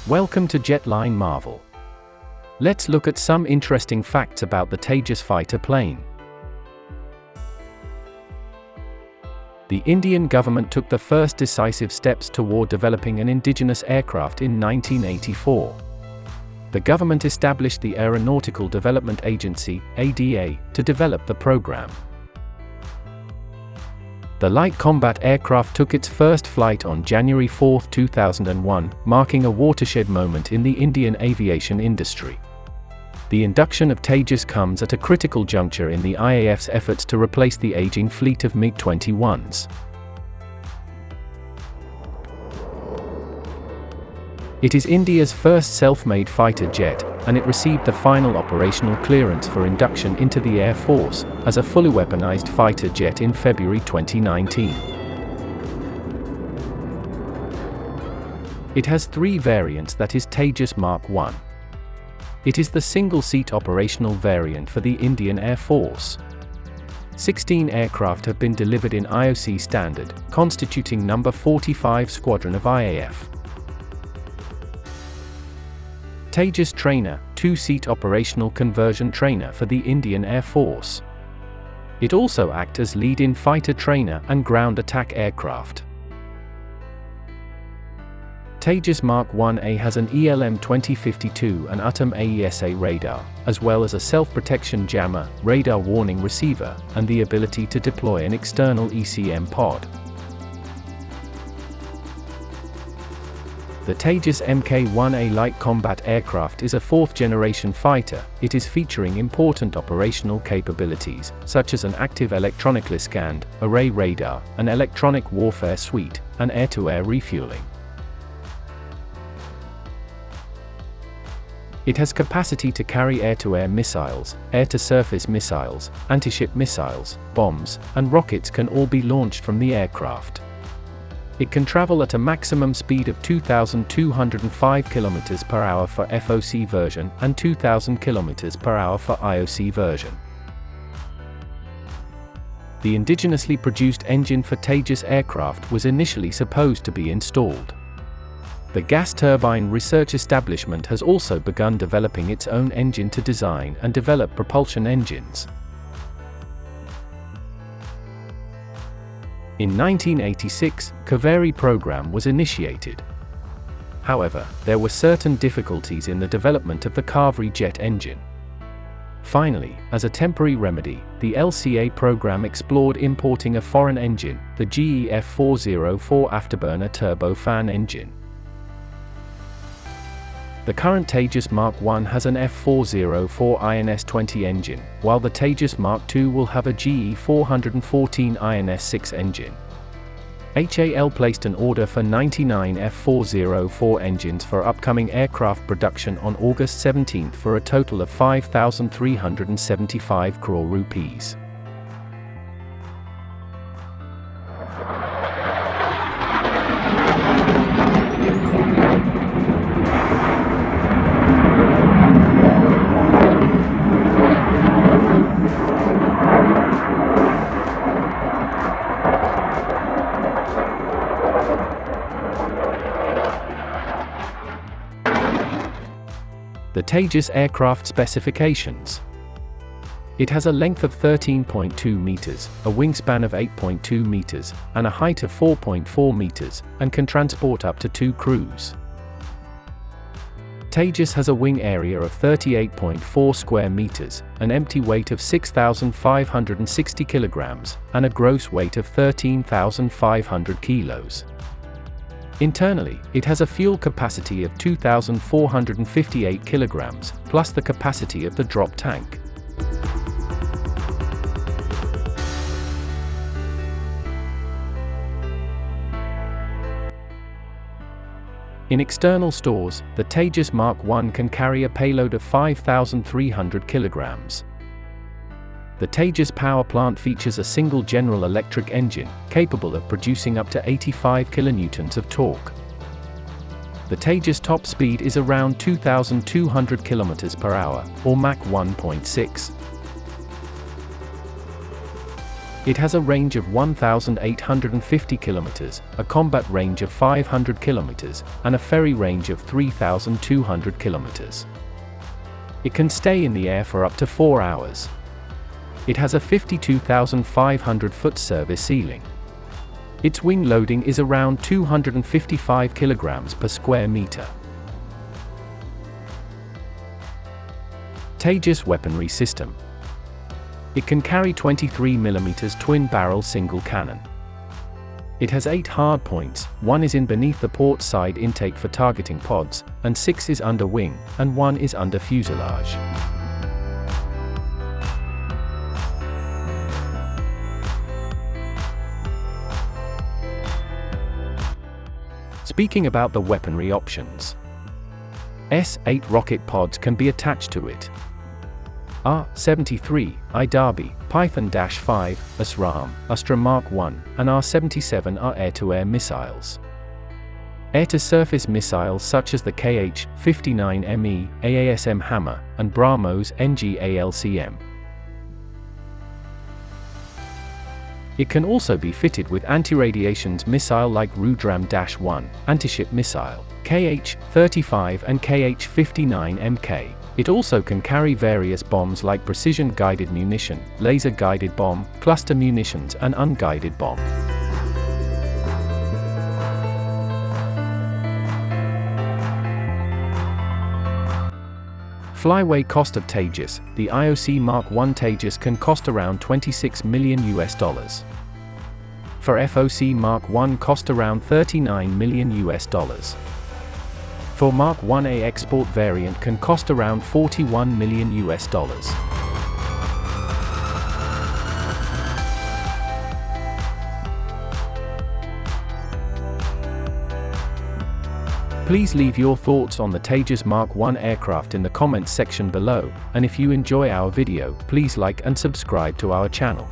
Welcome to Jetline Marvel. Let's look at some interesting facts about the Tejas fighter plane. The Indian government took the first decisive steps toward developing an indigenous aircraft in 1984. The government established the Aeronautical Development Agency, ADA, to develop the program. The light combat aircraft took its first flight on January 4, 2001, marking a watershed moment in the Indian aviation industry. The induction of Tejas comes at a critical juncture in the IAF's efforts to replace the aging fleet of MiG-21s. It is India's first self-made fighter jet, and it received the final operational clearance for induction into the Air Force as a fully weaponized fighter jet in February 2019. It has three variants, that is Tejas Mark1. It is the single-seat operational variant for the Indian Air Force. 16 aircraft have been delivered in IOC standard, constituting number 45 squadron of IAF. Tejas Trainer, two-seat operational conversion trainer for the Indian Air Force. It also acts as lead-in fighter trainer and ground attack aircraft. Tejas Mark1A has an ELM 2052 and UTM AESA radar, as well as a self-protection jammer, radar warning receiver, and the ability to deploy an external ECM pod. The Tejas Mk1A light combat aircraft is a fourth-generation fighter. It is featuring important operational capabilities, such as an active electronically scanned, array radar, an electronic warfare suite, and air-to-air refueling. It has capacity to carry air-to-air missiles, air-to-surface missiles, anti-ship missiles, bombs, and rockets can all be launched from the aircraft. It can travel at a maximum speed of 2,205 km per hour for FOC version and 2,000 km per hour for IOC version. The indigenously produced engine for Tejas aircraft was initially supposed to be installed. The gas turbine research establishment has also begun developing its own engine to design and develop propulsion engines. In 1986, Kaveri program was initiated. However, there were certain difficulties in the development of the Kaveri jet engine. Finally, as a temporary remedy, the LCA program explored importing a foreign engine, the GE F404 afterburner turbofan engine. The current Tejas Mark1 has an F404 INS-20 engine, while the Tejas Mark2 will have a GE 414 INS-6 engine. HAL placed an order for 99 F404 engines for upcoming aircraft production on August 17 for a total of 5,375 crore rupees. The Tejas aircraft specifications. It has a length of 13.2 meters, a wingspan of 8.2 meters, and a height of 4.4 meters, and can transport up to 2 crews. Tejas has a wing area of 38.4 square meters, an empty weight of 6,560 kilograms, and a gross weight of 13,500 kilos. Internally, it has a fuel capacity of 2,458 kilograms, plus the capacity of the drop tank. In external stores, the Tejas Mark1 can carry a payload of 5,300 kilograms. The Tejas power plant features a single General Electric engine, capable of producing up to 85 kilonewtons of torque. The Tejas top speed is around 2,200 km per hour, or Mach 1.6. It has a range of 1,850 kilometers, a combat range of 500 kilometers, and a ferry range of 3,200 kilometers. It can stay in the air for up to 4 hours. It has a 52,500-foot service ceiling. Its wing loading is around 255 kilograms per square meter. Tejas weaponry system. It can carry 23mm twin-barrel single cannon. It has 8 hard points, 1 is in beneath the port side intake for targeting pods, and 6 is under wing, and 1 is under fuselage. Speaking about the weaponry options. S-8 rocket pods can be attached to it. R-73, I-Darby, Python-5, ASRAAM, Astra Mark 1, and R-77 are air-to-air missiles. Air-to-surface missiles such as the KH-59ME, AASM Hammer, and BrahMos NGALCM. It can also be fitted with anti-radiations missile like Rudram-1, anti-ship missile, KH-35 and KH-59MK. It also can carry various bombs like precision-guided munition, laser-guided bomb, cluster munitions and unguided bomb. Flyaway cost of Tejas. The IOC Mark 1 Tejas can cost around $26 million. For FOC Mark 1 cost around $39 million. For Mark 1A export variant can cost around $41 million. Please leave your thoughts on the Tejas Mark 1 aircraft in the comments section below, and if you enjoy our video, please like and subscribe to our channel.